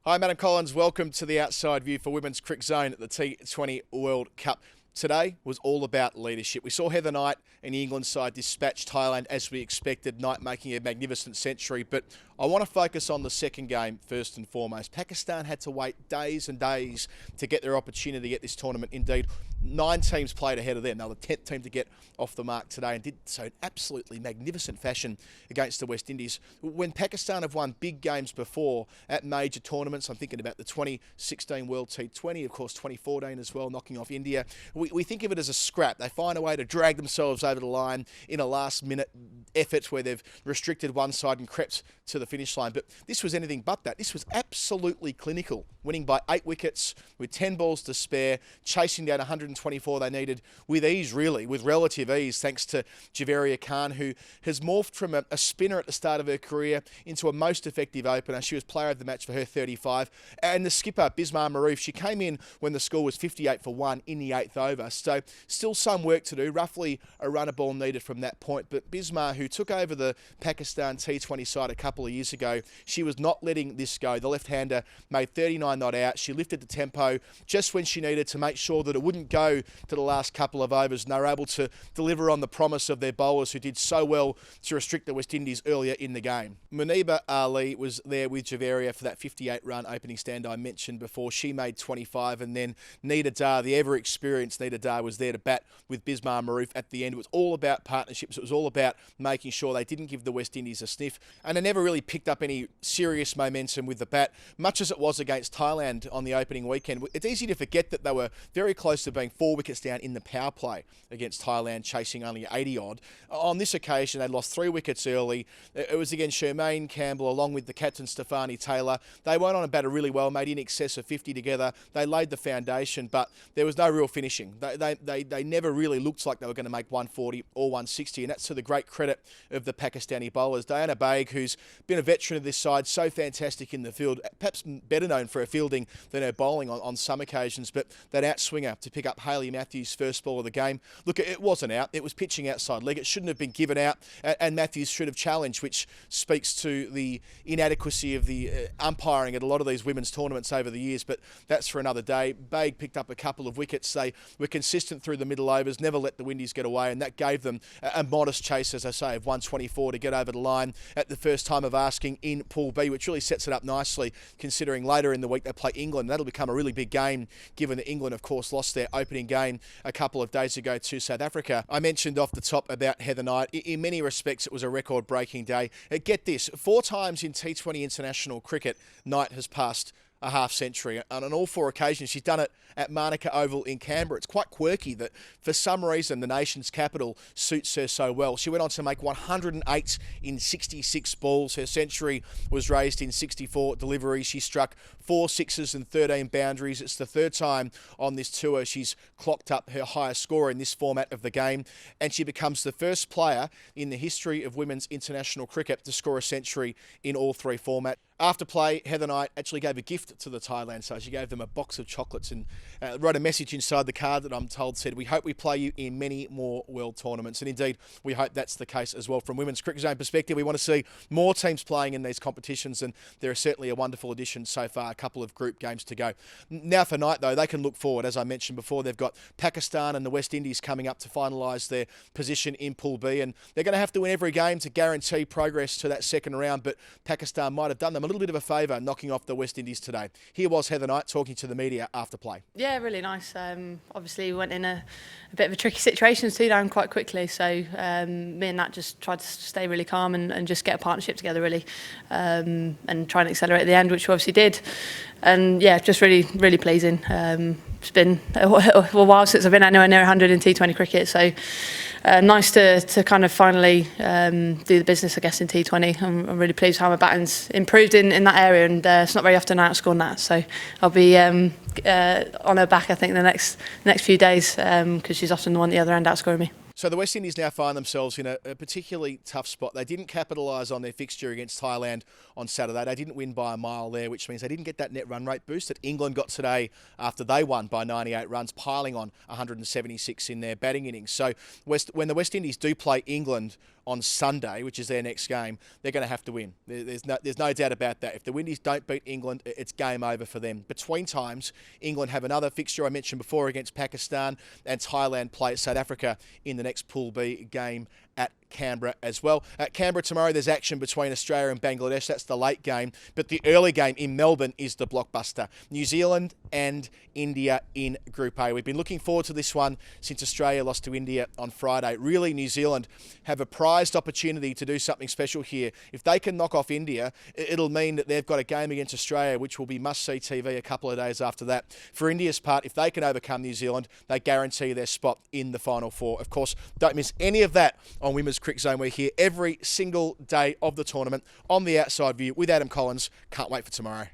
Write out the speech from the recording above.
Hi, Madam Collins. Welcome to the Outside View for Women's Cricket Zone at the T20 World Cup. Today was all about leadership. We saw Heather Knight and the England side dispatch Thailand as we expected, Knight making a magnificent century. But I want to focus on the second game first and foremost. Pakistan had to wait days and days to get their opportunity at this tournament. Indeed, 9 teams played ahead of them. They were the 10th team to get off the mark today and did so in absolutely magnificent fashion against the West Indies. When Pakistan have won big games before at major tournaments, I'm thinking about the 2016 World T20, of course 2014 as well, knocking off India. We think of it as a scrap. They find a way to drag themselves over the line in a last-minute effort where they've restricted one side and crept to the finish line. But this was anything but that. This was absolutely clinical, winning by 8 wickets with 10 balls to spare, chasing down 124 they needed with ease, really, with relative ease, thanks to Javeria Khan, who has morphed from a spinner at the start of her career into a most effective opener. She was player of the match for her 35. And the skipper, Bismar Maroof, she came in when the score was 58 for 1 in the 8th over. So still some work to do, roughly a run a ball needed from that point. But Bismar, who took over the Pakistan T20 side a couple of years ago, she was not letting this go. The left-hander made 39 not out. She lifted the tempo just when she needed to make sure that it wouldn't go to the last couple of overs, and they were able to deliver on the promise of their bowlers who did so well to restrict the West Indies earlier in the game. Muniba Ali was there with Javeria for that 58-run opening stand I mentioned before. She made 25, and then Nida Dar, the ever-experienced Nida Dar, was there to bat with Bismar Maroof at the end. It was all about partnerships. It was all about making sure they didn't give the West Indies a sniff, and they never really picked up any serious momentum with the bat, much as it was against Thailand on the opening weekend. It's easy to forget that they were very close to being 4 wickets down in the power play against Thailand, chasing only 80-odd. On this occasion, they lost 3 wickets early. It was against Shermaine Campbell along with the captain, Stefani Taylor. They went on and batted really well, made in excess of 50 together. They laid the foundation, but there was no real finishing. They never really looked like they were going to make 140 or 160, and that's to the great credit of the Pakistani bowlers. Diana Baig, who's been a veteran of this side, so fantastic in the field, perhaps better known for her fielding than her bowling on some occasions, but that outswinger to pick up Hayley Matthews' first ball of the game. Look, it wasn't out. It was pitching outside leg. It shouldn't have been given out, and Matthews should have challenged, which speaks to the inadequacy of the umpiring at a lot of these women's tournaments over the years, but that's for another day. Baig picked up a couple of wickets. They were consistent through the middle overs, never let the Windies get away, and that gave them a modest chase, as I say, of 124 to get over the line at the first time of asking in Pool B, which really sets it up nicely, considering later in the week they play England. That'll become a really big game, given that England, of course, lost their opening game a couple of days ago to South Africa. I mentioned off the top about Heather Knight. In many respects, it was a record-breaking day. Get this, 4 times in T20 international cricket, Knight has passed a half century, and on all 4 occasions she's done it at Manuka Oval in Canberra. It's quite quirky that for some reason the nation's capital suits her so well. She went on to make 108 in 66 balls. Her century was raised in 64 deliveries. She struck 4 sixes and 13 boundaries. It's the 3rd time on this tour she's clocked up her highest score in this format of the game, and she becomes the first player in the history of women's international cricket to score a century in all 3 formats. After play, Heather Knight actually gave a gift to the Thailand side. She gave them a box of chocolates and wrote a message inside the card that I'm told said, "We hope we play you in many more world tournaments." And indeed, we hope that's the case as well. From Women's Cricket Zone perspective, we want to see more teams playing in these competitions, and they're certainly a wonderful addition so far. A couple of group games to go. Now for Knight, though, they can look forward. As I mentioned before, they've got Pakistan and the West Indies coming up to finalise their position in Pool B, and they're going to have to win every game to guarantee progress to that second round, but Pakistan might have done them a little bit of a favour knocking off the West Indies today. Here was Heather Knight talking to the media after play. Yeah, really nice. Obviously, we went in a bit of a tricky situation, 2 down quite quickly. So me and Nat just tried to stay really calm and just get a partnership together, really, and try and accelerate at the end, which we obviously did. And yeah, just really, really pleasing. It's been a while since I've been anywhere near 100 in T20 cricket, so nice to kind of finally do the business, I guess, in T20. I'm really pleased how my batting's improved in that area, and it's not very often I outscore Nat, so I'll be on her back, I think, the next few days, because she's often the one at the other end outscoring me. So the West Indies now find themselves in a particularly tough spot. They didn't capitalise on their fixture against Thailand on Saturday. They didn't win by a mile there, which means they didn't get that net run rate boost that England got today after they won by 98 runs, piling on 176 in their batting innings. So when the West Indies do play England on Sunday, which is their next game, they're going to have to win. There's no doubt about that. If the Windies don't beat England, it's game over for them. Between times, England have another fixture I mentioned before against Pakistan, and Thailand play South Africa in the next Pool B game at Canberra as well. At Canberra tomorrow, there's action between Australia and Bangladesh. That's the late game. But the early game in Melbourne is the blockbuster. New Zealand and India in Group A. We've been looking forward to this one since Australia lost to India on Friday. Really, New Zealand have a prized opportunity to do something special here. If they can knock off India, it'll mean that they've got a game against Australia, which will be must-see TV a couple of days after that. For India's part, if they can overcome New Zealand, they guarantee their spot in the Final Four. Of course, don't miss any of that on Women's Cricket Zone. We're here every single day of the tournament on the outside view with Adam Collins. Can't wait for tomorrow.